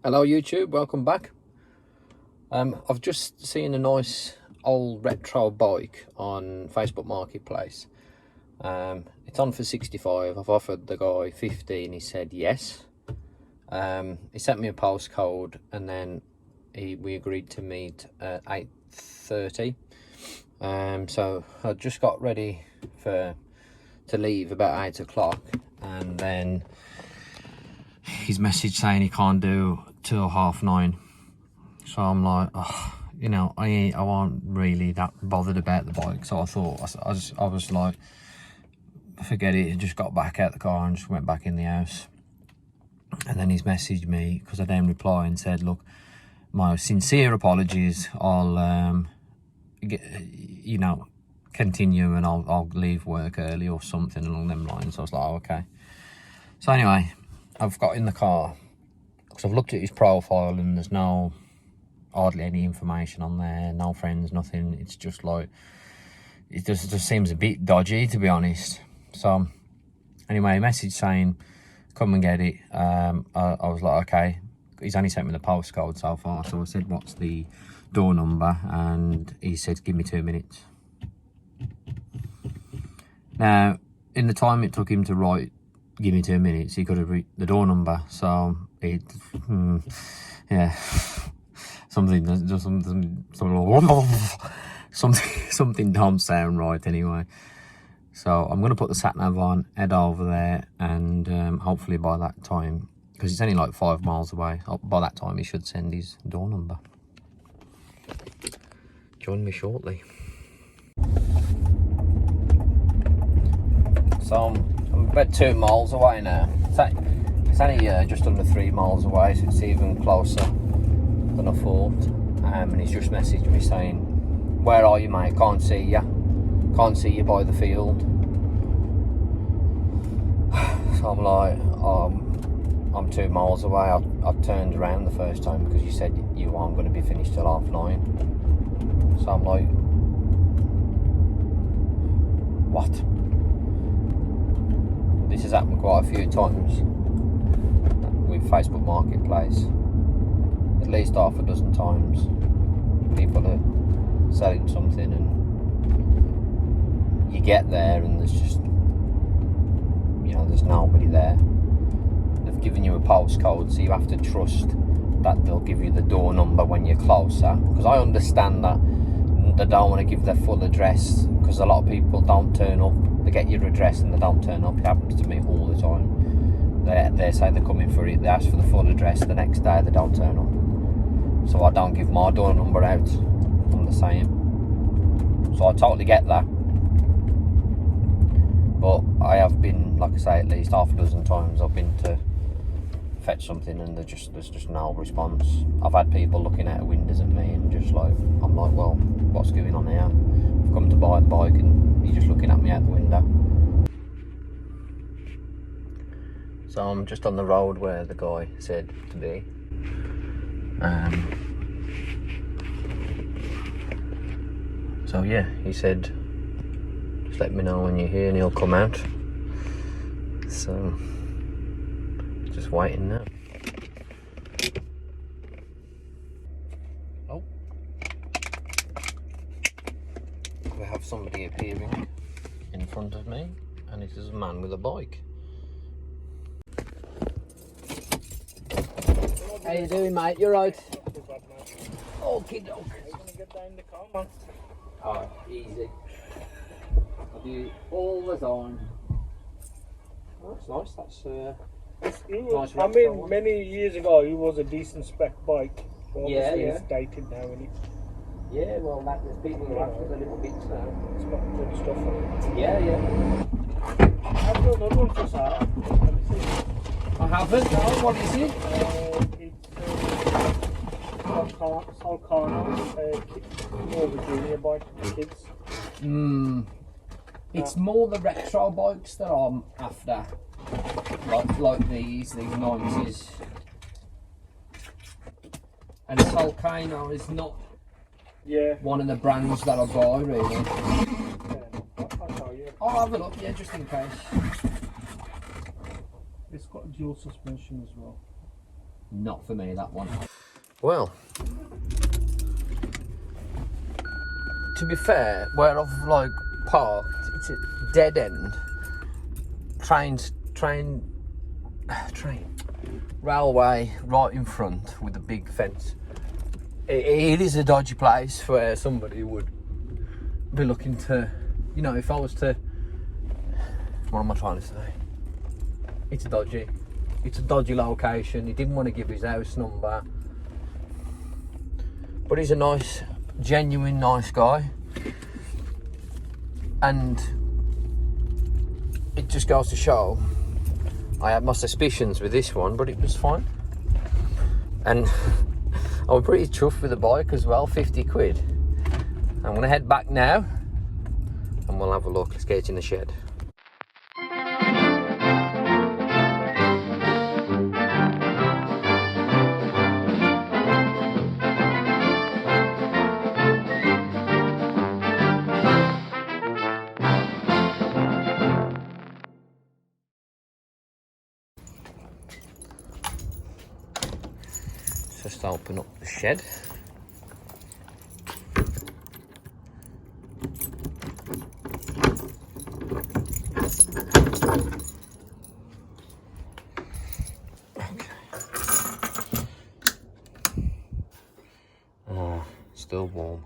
Hello YouTube, welcome back. I've just seen a nice old retro bike on Facebook Marketplace. It's on for 65. I've offered the guy 50 and he said yes. He sent me a postcode and then we agreed to meet at 8:30. So I just got ready to leave about 8 o'clock, and then his message saying he can't do till 9:30. So I'm like, oh, you know, I wasn't really that bothered about the bike. So I thought, I was like, forget it. I just got back out the car and just went back in the house. And then he's messaged me, because I didn't reply, and said, look, my sincere apologies. I'll continue, and I'll leave work early or something along them lines. So I was like, oh, okay. So anyway, I've got in the car because I've looked at his profile and there's hardly any information on there, no friends, nothing. It's just like, it just seems a bit dodgy, to be honest. So anyway, message saying come and get it. I was like, okay. He's only sent me the postcode so far, so I said, what's the door number? And he said, give me 2 minutes. Now, in the time it took him to write give me 2 minutes, he could have read the door number. So it yeah, something don't sound right anyway. So I'm gonna put the sat nav on, head over there, and hopefully by that time, because it's only like 5 miles away, by that time he should send his door number. Join me shortly. So I'm about 2 miles away now. It's only just under 3 miles away, so it's even closer than I thought. And he's just messaged me saying, where are you, mate? Can't see you. Can't see you by the field. So I'm like, I'm 2 miles away. I turned around the first time because you said you aren't going to be finished till 9:30. So I'm like, what? This has happened quite a few times with Facebook Marketplace. At least half a dozen times. People are selling something and you get there and there's just, there's nobody there. They've given you a postcode, so you have to trust that they'll give you the door number when you're closer. Because I understand that they don't want to give their full address, because a lot of people don't turn up. They get your address and they don't turn up. It happens to me all the time. They say they're coming for it, they ask for the full address, the next day they don't turn up. So I don't give my door number out. I'm the same. So I totally get that. But I have been, like I say, at least half a dozen times I've been to fetch something and there's just no response. I've had people looking out windows at me and just like, I'm like, well, what's going on here? I've come to buy the bike and you're just looking at me out the window. So I'm just on the road where the guy said to be. So yeah, he said, just let me know when you're here and he'll come out. So, just waiting now. Oh. We have somebody appearing in front of me, and it is a man with a bike. How you doing, mate? You right? Okie doke. Are you gonna get down in the car, man? Oh, easy. I do it all the time. Oh, that's nice. That's nice. I mean, many years ago, it was a decent spec bike. But obviously, yeah. It's dated now, isn't it? Yeah, well, there's people who have the little bits now. It's got good stuff on it. Yeah. I've got another one for Sarah. Have you seen it? I haven't. No, what is it? It's Solcano, more of a junior bike for kids. It's more the retro bikes that I'm after. Like these 90's. And Solcano is not one of the brands that I buy, really. I'll tell you. I'll have a look, yeah, just in case. It's got dual suspension as well. not for me, that one. Well, to be fair, where I've like parked, it's a dead end. Train, railway right in front with a big fence. It is a dodgy place where somebody would be looking to, you know, if I was to, what am I trying to say? It's a dodgy location. He didn't want to give his house number, but he's a nice, genuine nice guy, and it just goes to show I had my suspicions with this one, but it was fine. And I was pretty chuffed with the bike as well, 50 quid. I'm gonna head back now and we'll have a look. Let's get it in the shed. Just open up the shed. Still warm.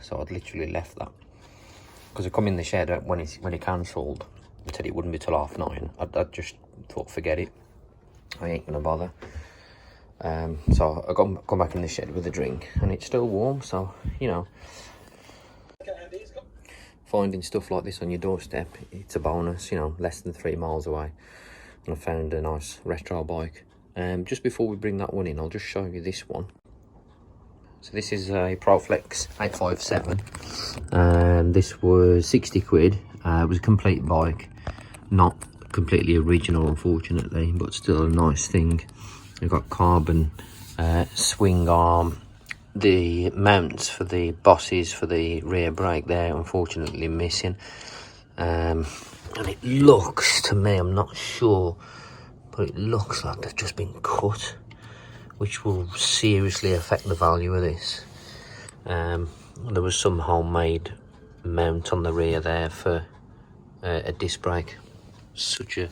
So I'd literally left that because I come in the shed when he cancelled. He said it wouldn't be till 9:30. I just thought, forget it. I ain't gonna bother. So I come back in the shed with a drink, and it's still warm. So you know, finding stuff like this on your doorstep, it's a bonus. You know, less than 3 miles away, and I found a nice retro bike. Just before we bring that one in, I'll just show you this one. So this is a Proflex 857, and this was 60 quid. It was a complete bike, not completely original unfortunately, but still a nice thing. You've got carbon swing arm, the mounts for the bosses for the rear brake there unfortunately missing, and it looks to me, I'm not sure, but it looks like they've just been cut, which will seriously affect the value of this. There was some homemade mount on the rear there for a disc brake. Such a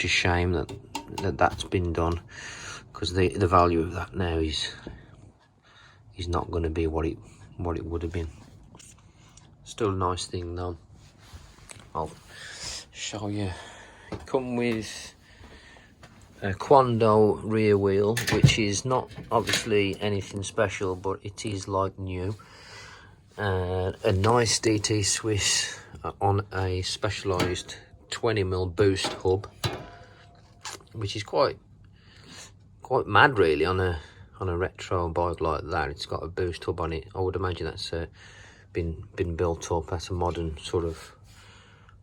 shame that's been done, because the value of that now is not going to be what it would have been. Still a nice thing though. I'll show you. It come with a Quando rear wheel, which is not obviously anything special, but it is like new. A nice DT Swiss on a specialised 20mm boost hub, which is quite mad really on a retro bike like that. It's got a boost hub on it. I would imagine that's been built up. That's a modern sort of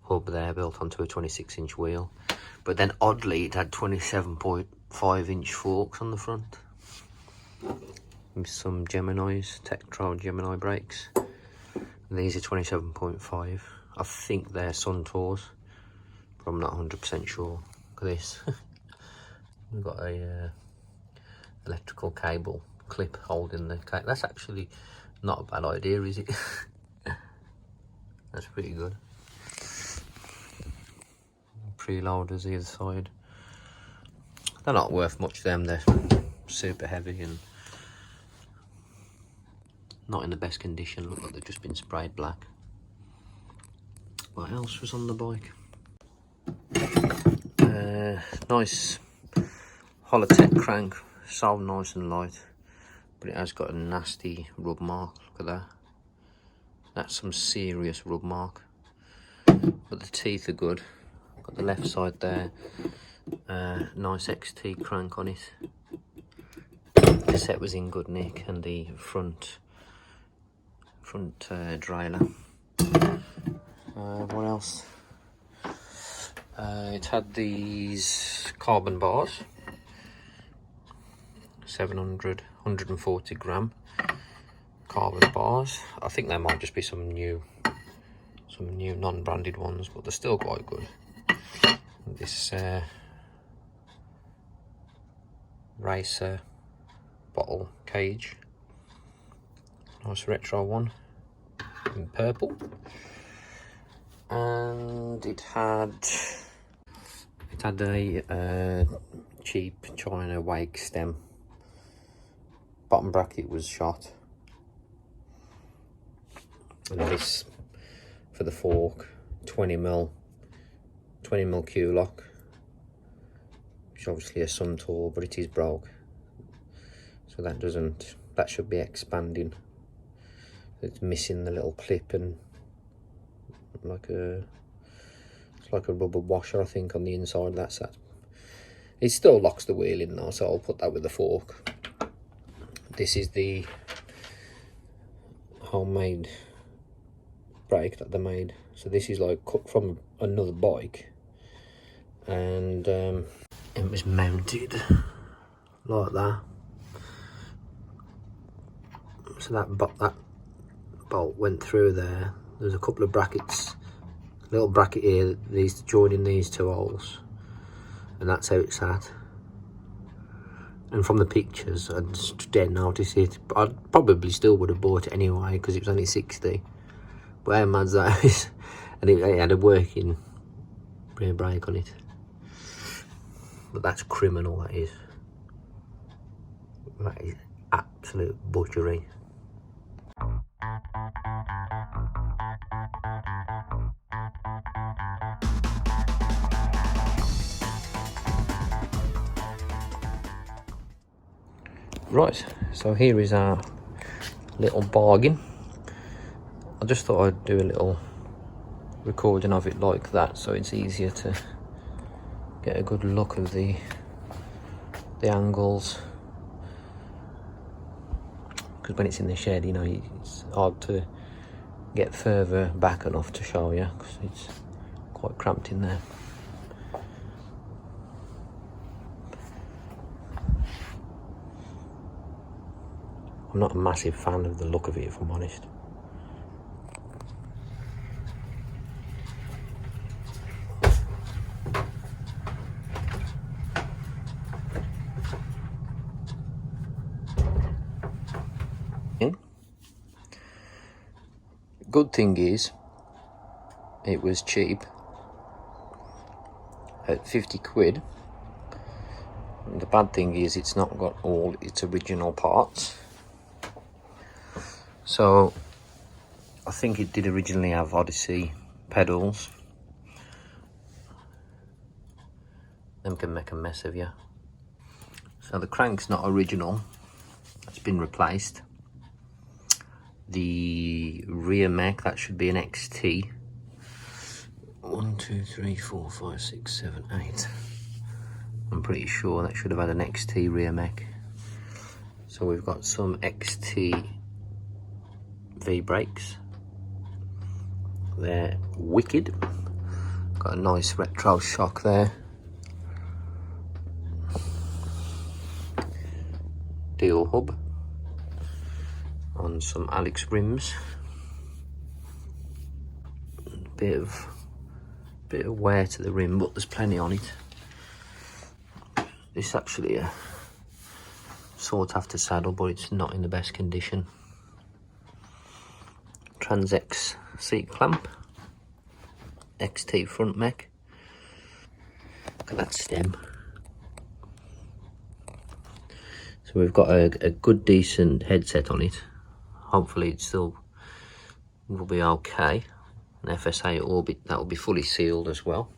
hub there, built onto a 26-inch wheel. But then oddly, it had 27.5-inch forks on the front with some Geminis, Tektro Gemini brakes. And these are 27.5. I think they're Suntours, but I'm not 100% sure. Look at this. We've got a electrical cable clip holding the cable. That's actually not a bad idea, is it? That's pretty good. Preloaders either side. They're not worth much, them. They're super heavy and not in the best condition. Look like they've just been sprayed black. What else was on the bike? Nice Holotech crank, so nice and light, but it has got a nasty rub mark. Look at that. That's some serious rub mark, but the teeth are good. Got the left side there, nice XT crank on it. The set was in good nick, and the front derailleur. What else? It had these carbon bars, 140 gram carbon bars. I think there might just be some new non-branded ones, but they're still quite good. This racer bottle cage. Nice retro one in purple. And it had a cheap China wake stem. Bottom bracket was shot. And this for the fork, 20mm Q-lock, which is obviously a sun tool, but it is broke. So that should be expanding. It's missing the little clip and it's like a rubber washer, I think, on the inside. That's that. It still locks the wheel in though, so I'll put that with the fork. This is the homemade brake that they made. So this is like cut from another bike, and it was mounted like that. So that bolt went through there. There's a couple of brackets, little bracket here, these joining these two holes, and that's how it sat. And from the pictures, I just didn't notice it. But I probably still would have bought it anyway because it was only 60. But how mad's that is? And it had a working rear brake on it. But that's criminal, that is. That is absolute butchery. Right, so here is our little bargain. I just thought I'd do a little recording of it like that, so it's easier to get a good look of the angles. Because when it's in the shed, you know, it's hard to get further back enough to show you, because it's quite cramped in there. I'm not a massive fan of the look of it, if I'm honest. Good thing is, it was cheap at 50 quid. And the bad thing is, it's not got all its original parts. So I think it did originally have Odyssey pedals. Them can make a mess of you. So the crank's not original, it's been replaced. The rear mech, that should be an XT. 1, 2, 3, 4, 5, 6, 7, 8. I'm pretty sure that should have had an XT rear mech. So we've got some XT V-brakes. They're wicked. Got a nice retro shock there. Deal hub on some Alex rims. Bit of wear to the rim, but there's plenty on it. This actually a sought after saddle, but it's not in the best condition. Transex seat clamp, XT front mech. Look at that stem. So we've got a good decent headset on it. Hopefully it still will be okay. An FSA orbit, that will be fully sealed as well.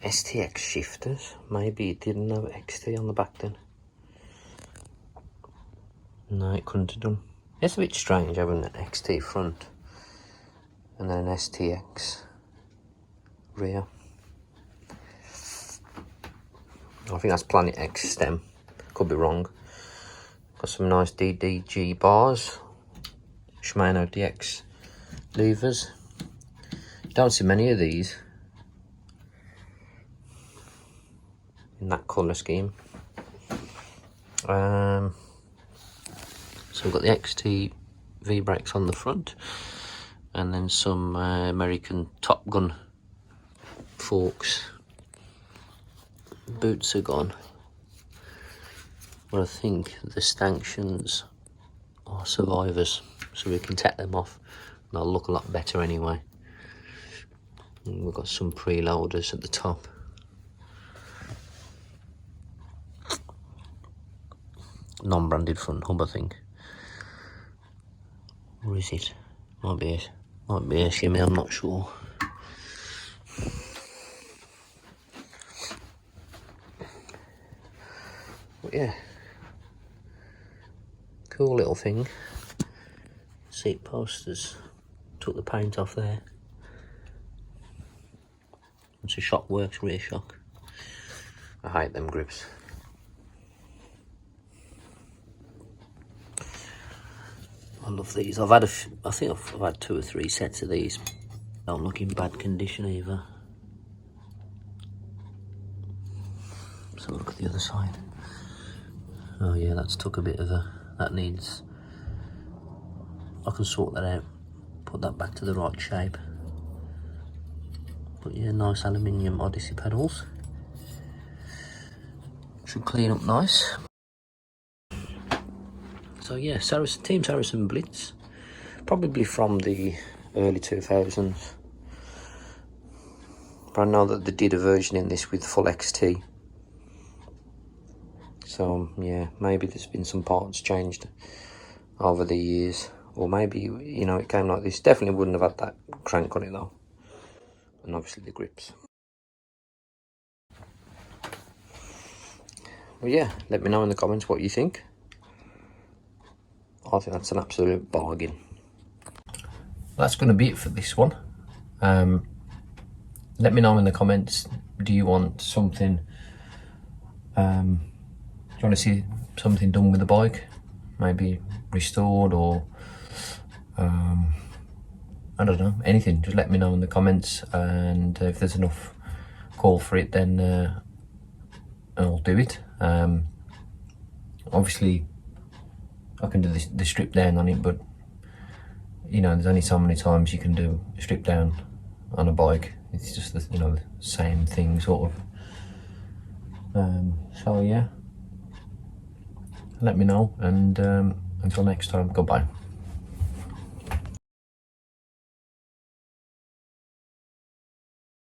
STX shifters, maybe it didn't have XT on the back then. No, it couldn't have done. It's a bit strange having an XT front and then an STX rear. I think that's Planet X stem, could be wrong. Got some nice DDG bars, Shimano DX levers. Don't see many of these in that colour scheme. So we've got the XT V-brakes on the front, and then some American Top Gun forks boots are gone, but I think the stanchions are survivors, so we can take them off and they'll look a lot better anyway. And we've got some preloaders at the top. Non-branded front hub, I think. Or is it? Might be a shimmy, I'm not sure. But yeah, cool little thing. Seat posters, took the paint off there. It's a Shockworks rear shock. I hate them grips. I love these. I think I've had 2 or 3 sets of these. Don't look in bad condition either. Let's have a look at the other side. Oh yeah, that's took a bit of that needs, I can sort that out, put that back to the right shape. But yeah, nice aluminium Odyssey pedals. Should clean up nice. So yeah, Team Saracen Blitz, probably from the early 2000s. But I know that they did a version in this with full XT. So yeah, maybe there's been some parts changed over the years. Or maybe, you know, it came like this. Definitely wouldn't have had that crank on it though. And obviously the grips. Well yeah, let me know in the comments what you think. I think that's an absolute bargain. That's going to be it for this one. Let me know in the comments, do you want something, do you want to see something done with the bike? Maybe restored, or I don't know, anything. Just let me know in the comments, and if there's enough call for it, then I'll do it. Obviously I can do the strip down on it, but you know, there's only so many times you can do a strip down on a bike. It's just the, you know, the same thing sort of. So yeah, let me know, and until next time, goodbye.